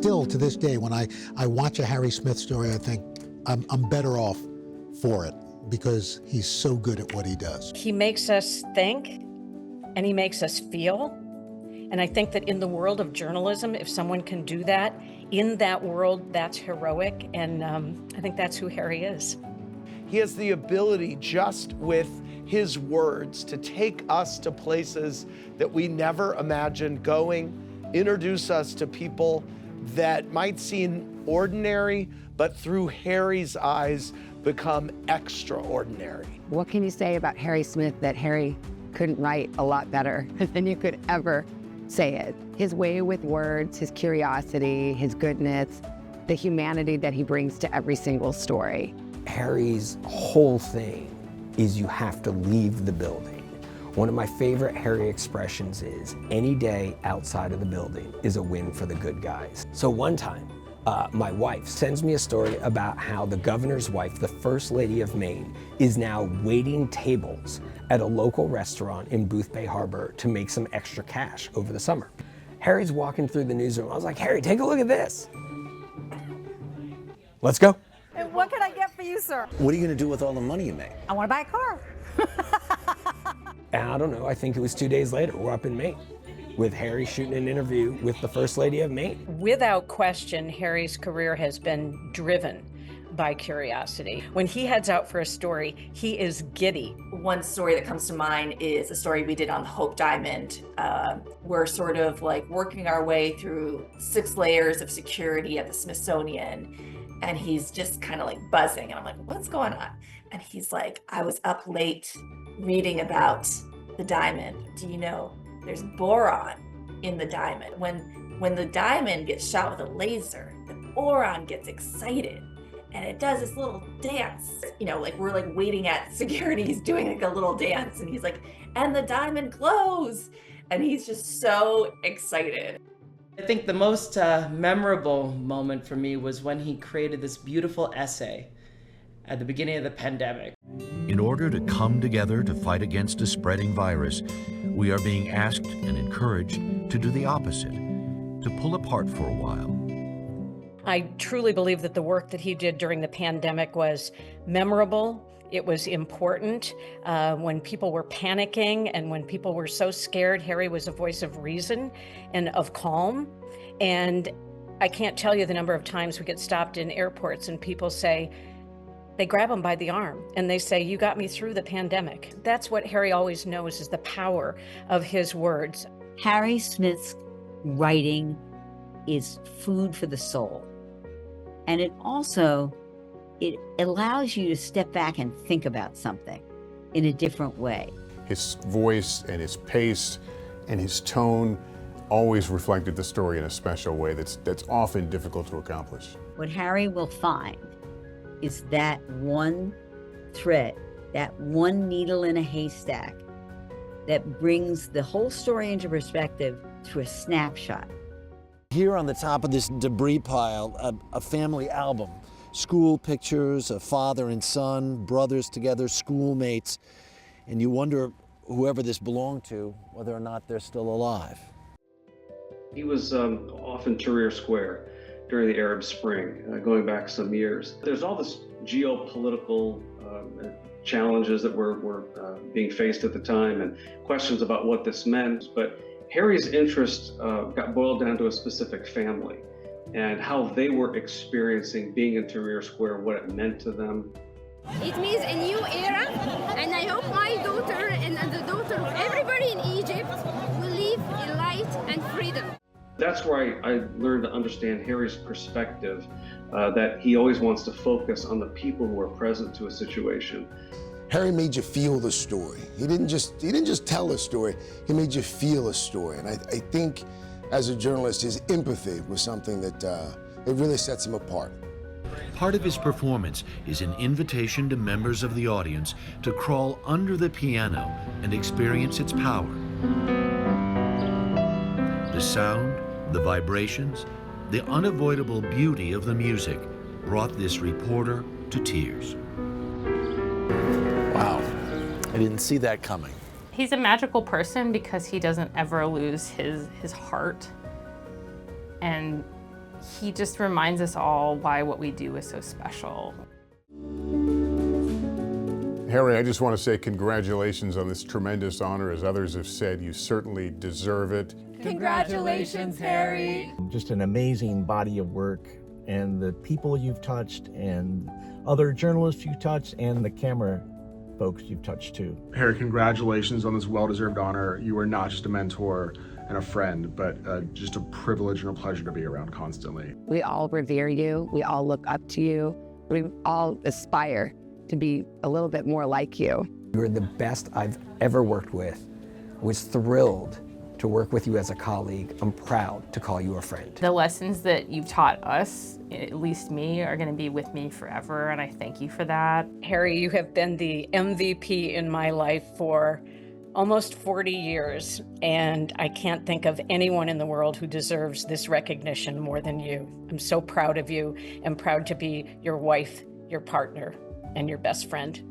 still to this day, when I watch a Harry Smith story, I think I'm better off for it because he's so good at what he does. He makes us think and he makes us feel. And I think that in the world of journalism, if someone can do that, in that world, that's heroic. And I think that's who Harry is. He has the ability, just with his words, to take us to places that we never imagined going, introduce us to people that might seem ordinary, but through Harry's eyes become extraordinary. What can you say about Harry Smith that Harry couldn't write a lot better than you could ever say it? His way with words, his curiosity, his goodness, the humanity that he brings to every single story. Harry's whole thing is you have to leave the building. One of my favorite Harry expressions is, any day outside of the building is a win for the good guys. So one time, my wife sends me a story about how the governor's wife, the First Lady of Maine, is now waiting tables at a local restaurant in Boothbay Harbor to make some extra cash over the summer. Harry's walking through the newsroom. I was like, Harry, take a look at this. Let's go. And what can I get for you, sir? What are you going to do with all the money you make? I want to buy a car. And I don't know, I think it was 2 days later, we're up in Maine with Harry shooting an interview with the First Lady of Maine. Without question, Harry's career has been driven by curiosity. When he heads out for a story, he is giddy. One story that comes to mind is a story we did on the Hope Diamond. We're sort of like working our way through 6 layers of security at the Smithsonian, and he's just kind of like buzzing. And I'm like, what's going on? And he's like, I was up late reading about the diamond. Do you know there's boron in the diamond? When the diamond gets shot with a laser, the boron gets excited and it does this little dance. You know, like we're like waiting at security, he's doing like a little dance and he's like, and the diamond glows. And he's just so excited. I think the most memorable moment for me was when he created this beautiful essay at the beginning of the pandemic. In order to come together to fight against a spreading virus, we are being asked and encouraged to do the opposite, to pull apart for a while. I truly believe that the work that he did during the pandemic was memorable. It was important. When people were panicking and when people were so scared, Harry was a voice of reason and of calm. And I can't tell you the number of times we get stopped in airports and people say, they grab him by the arm and they say, you got me through the pandemic. That's what Harry always knows, is the power of his words. Harry Smith's writing is food for the soul. And it allows you to step back and think about something in a different way. His voice and his pace and his tone always reflected the story in a special way that's often difficult to accomplish. What Harry will find is that one thread, that one needle in a haystack that brings the whole story into perspective through a snapshot. Here on the top of this debris pile, a family album. School pictures of father and son, brothers together, schoolmates. And you wonder, whoever this belonged to, whether or not they're still alive. He was off in Tahrir Square during the Arab Spring, going back some years. There's all this geopolitical challenges that were being faced at the time and questions about what this meant. But Harry's interest got boiled down to a specific family and how they were experiencing being in Tahrir Square, what it meant to them. It means a new era, and I hope my daughter and the daughter of everybody in Egypt will live in light and freedom. That's where I learned to understand Harry's perspective, that he always wants to focus on the people who are present to a situation. Harry made you feel the story. He didn't just tell a story, he made you feel a story. And I think as a journalist, his empathy was something that it really sets him apart. Part of his performance is an invitation to members of the audience to crawl under the piano and experience its power. The sound, the vibrations, the unavoidable beauty of the music brought this reporter to tears. Wow, I didn't see that coming. He's a magical person because he doesn't ever lose his heart. And He just reminds us all why what we do is so special. Harry, I just want to say congratulations on this tremendous honor. As others have said, you certainly deserve it. Congratulations, Harry. Just an amazing body of work, and the people you've touched, and other journalists you've touched, and the camera folks you've touched too. Harry, congratulations on this well-deserved honor. You are not just a mentor and a friend, but just a privilege and a pleasure to be around constantly. We all revere you. We all look up to you. We all aspire to be a little bit more like you. You're the best I've ever worked with. I was thrilled to work with you as a colleague. I'm proud to call you a friend. The lessons that you've taught us, at least me, are going to be with me forever, and I thank you for that. Harry, you have been the MVP in my life for almost 40 years, and I can't think of anyone in the world who deserves this recognition more than you. I'm so proud of you and proud to be your wife, your partner, and your best friend.